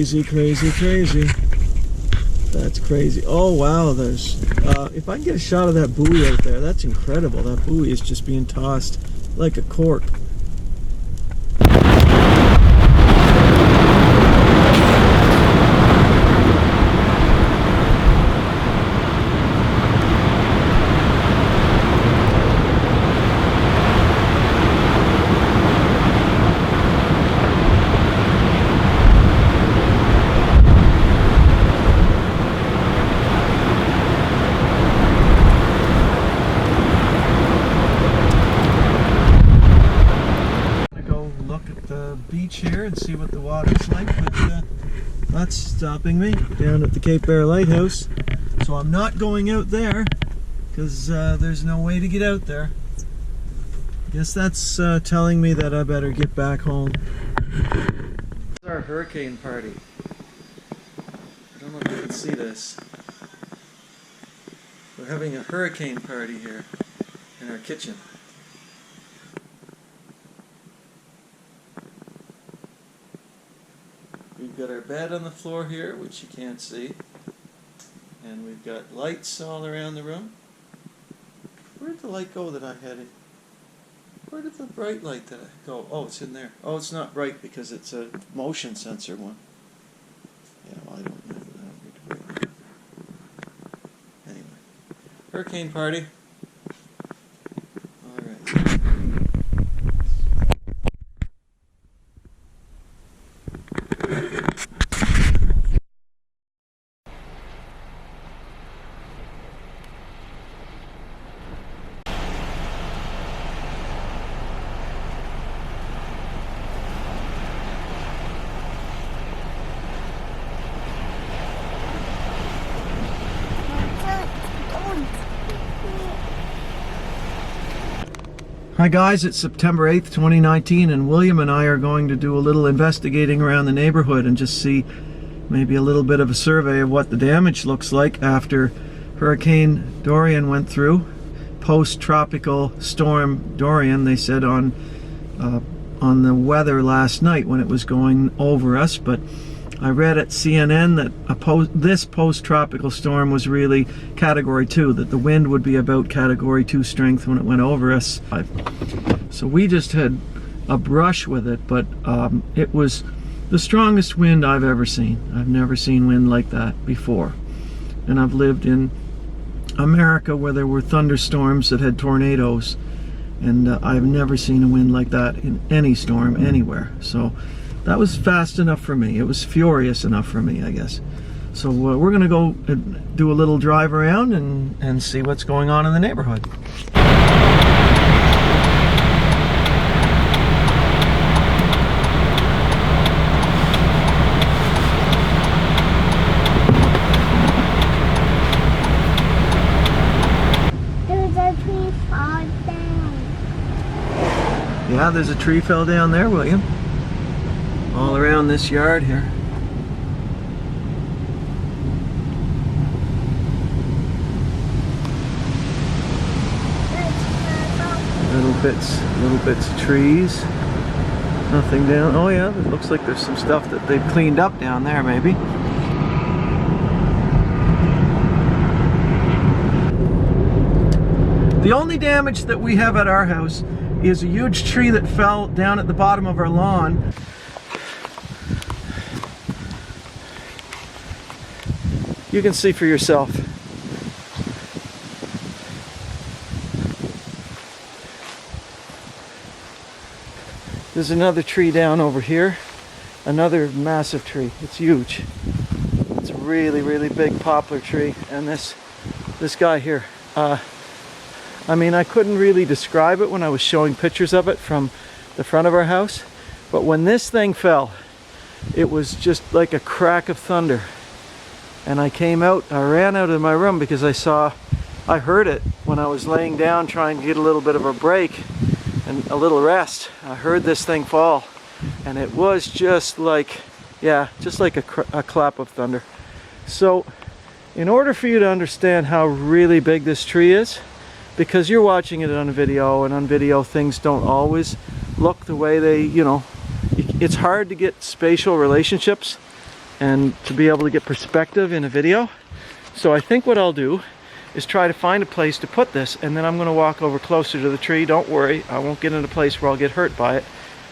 crazy, crazy, crazy. That's crazy. Oh wow, there's if I can get a shot of that buoy out there, that's incredible. That buoy is just being tossed like a cork. Beach here and see what the water's like, but that's stopping me down at the Cape Bear Lighthouse, so I'm not going out there because there's no way to get out there. Guess that's telling me that I better get back home. This is our hurricane party. I don't know if you can see this. We're having a hurricane party here in our kitchen. We've got our bed on the floor here, which you can't see, and we've got lights all around the room. Where did the light go that I had it? Where did the bright light that I go? Oh, it's in there. Oh, it's not bright because it's a motion sensor one. Yeah, well, I don't know. Anyway, hurricane party. All right. Hi guys, it's September 8th, 2019, and William and I are going to do a little investigating around the neighborhood and just see maybe a little bit of a survey of what the damage looks like after Hurricane Dorian went through. Post-tropical storm Dorian, they said on the weather last night when it was going over us, but I read at CNN that this post-tropical storm was really Category 2, that the wind would be about Category 2 strength when it went over us. So we just had a brush with it, but it was the strongest wind I've ever seen. I've never seen wind like that before. And I've lived in America where there were thunderstorms that had tornadoes, and I've never seen a wind like that in any storm anywhere. So that was fast enough for me. It was furious enough for me, I guess. So we're gonna go do a little drive around and see what's going on in the neighborhood. There's a tree fall down. Yeah, there's a tree fell down there, William. All around this yard here. Little bits of trees. Nothing down. Oh yeah, it looks like there's some stuff that they've cleaned up down there, maybe. The only damage that we have at our house is a huge tree that fell down at the bottom of our lawn. You can see for yourself. There's another tree down over here. Another massive tree. It's huge. It's a really, really big poplar tree. And this guy here. I mean, I couldn't really describe it when I was showing pictures of it from the front of our house. But when this thing fell, it was just like a crack of thunder. And I ran out of my room because I heard it when I was laying down trying to get a little bit of a break and a little rest. I heard this thing fall, and it was just like, yeah, just like a clap of thunder. So in order for you to understand how really big this tree is, because you're watching it on video, and on video things don't always look the way they, you know, it's hard to get spatial relationships and to be able to get perspective in a video. So I think what I'll do is try to find a place to put this, and then I'm going to walk over closer to the tree. Don't worry, I won't get in a place where I'll get hurt by it.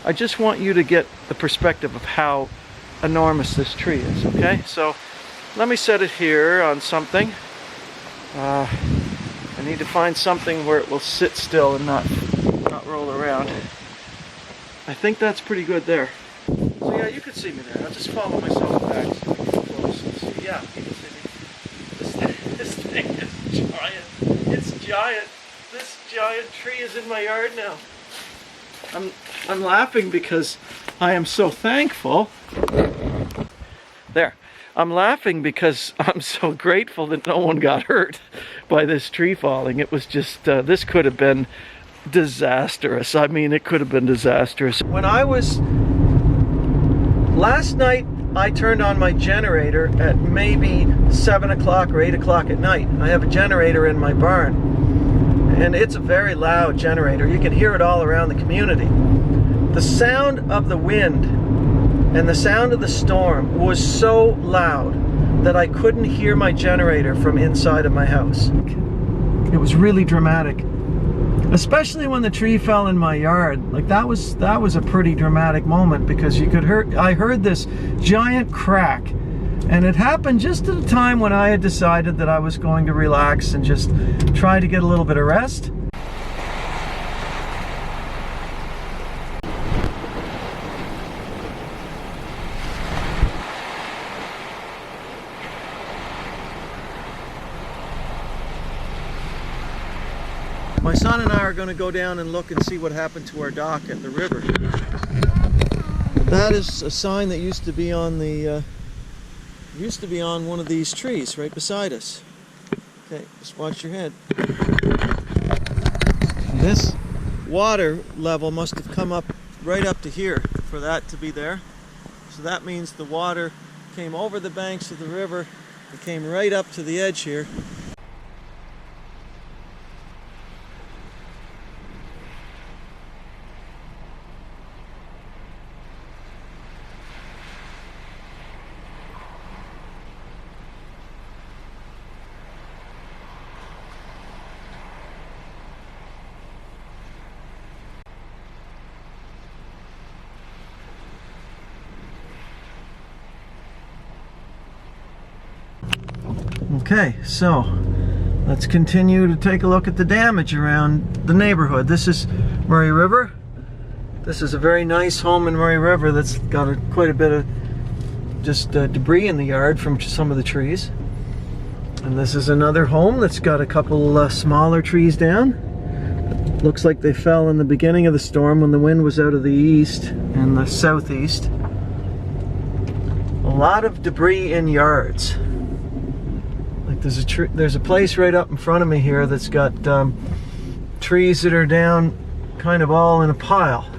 I just want you to get the perspective of how enormous this tree is, okay? So let me set it here on something. I need to find something where it will sit still and not roll around. I think that's pretty good there. So yeah, you can see me there. I'll just follow myself back so we can get close and see. Yeah, you can see me. This thing is giant. It's giant. This giant tree is in my yard now. I'm laughing because I am so thankful. There. I'm laughing because I'm so grateful that no one got hurt by this tree falling. It was just, this could have been disastrous. I mean, it could have been disastrous. Last night, I turned on my generator at maybe 7 o'clock or 8 o'clock at night. I have a generator in my barn, and it's a very loud generator. You can hear it all around the community. The sound of the wind and the sound of the storm was so loud that I couldn't hear my generator from inside of my house. It was really dramatic. Especially when the tree fell in my yard. Like that was a pretty dramatic moment, because I heard this giant crack, and it happened just at a time when I had decided that I was going to relax and just try to get a little bit of rest. My son and I are going to go down and look and see what happened to our dock at the river. That is a sign that used to be on one of these trees right beside us. Okay, just watch your head. This water level must have come up right up to here for that to be there. So that means the water came over the banks of the river. It came right up to the edge here. Okay, so let's continue to take a look at the damage around the neighborhood. This is Murray River. This is a very nice home in Murray River that's got quite a bit of just debris in the yard from some of the trees. And this is another home that's got a couple smaller trees down. Looks like they fell in the beginning of the storm when the wind was out of the east and the southeast. A lot of debris in yards. There's a place right up in front of me here that's got trees that are down kind of all in a pile.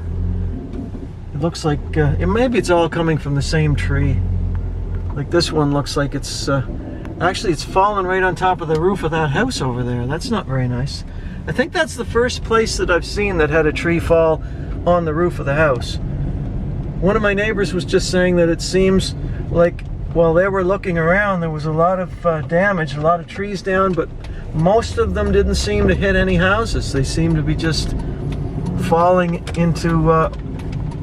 It looks like maybe it's all coming from the same tree. Like this one looks like it's actually it's fallen right on top of the roof of that house over there. That's not very nice. I think that's the first place that I've seen that had a tree fall on the roof of the house. One of my neighbors was just saying that it seems like while they were looking around, there was a lot of damage, a lot of trees down, but most of them didn't seem to hit any houses. They seemed to be just falling into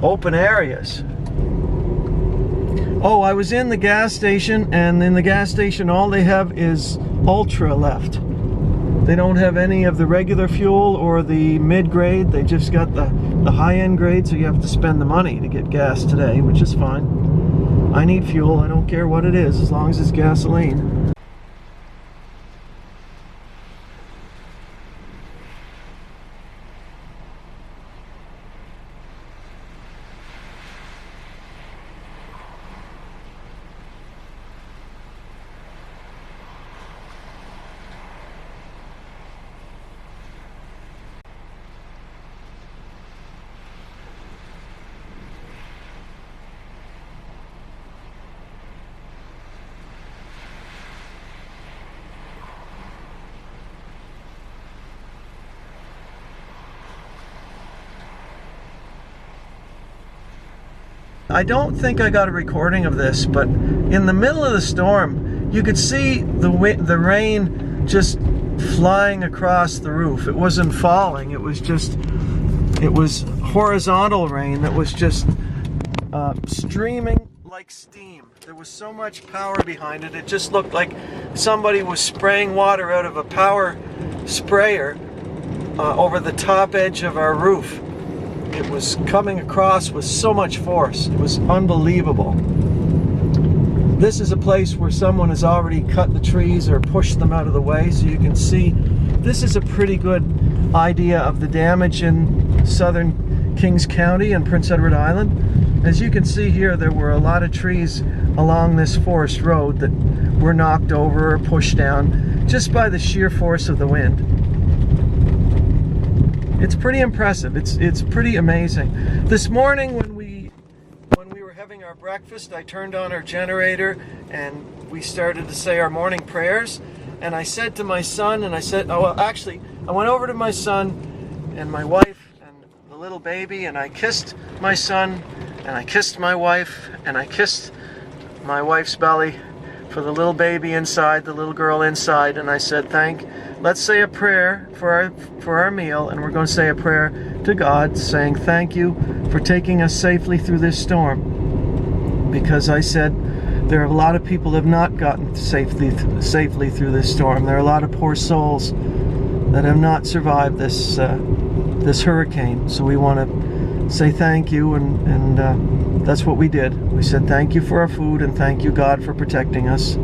open areas. Oh, I was in the gas station, and in the gas station all they have is Ultra left. They don't have any of the regular fuel or the mid-grade. They just got the high-end grade, so you have to spend the money to get gas today, which is fine. I need fuel. I don't care what it is, as long as it's gasoline. I don't think I got a recording of this, but in the middle of the storm, you could see the rain just flying across the roof. It wasn't falling, it was horizontal rain that was just streaming like steam. There was so much power behind it. It just looked like somebody was spraying water out of a power sprayer over the top edge of our roof. It was coming across with so much force. It was unbelievable. This is a place where someone has already cut the trees or pushed them out of the way, so you can see this is a pretty good idea of the damage in southern Kings County and Prince Edward Island. As you can see here, there were a lot of trees along this forest road that were knocked over or pushed down just by the sheer force of the wind. It's pretty impressive. It's pretty amazing. This morning when we were having our breakfast, I turned on our generator and we started to say our morning prayers. And I said to my son, and I went over to my son and my wife and the little baby, and I kissed my son, and I kissed my wife, and I kissed my wife's belly for the little baby inside, the little girl inside, and I said, let's say a prayer for our meal, and we're going to say a prayer to God, saying thank you for taking us safely through this storm. Because I said there are a lot of people who have not gotten safely through this storm. There are a lot of poor souls that have not survived this hurricane. So we want to say thank you, and that's what we did. We said thank you for our food and thank you, God, for protecting us.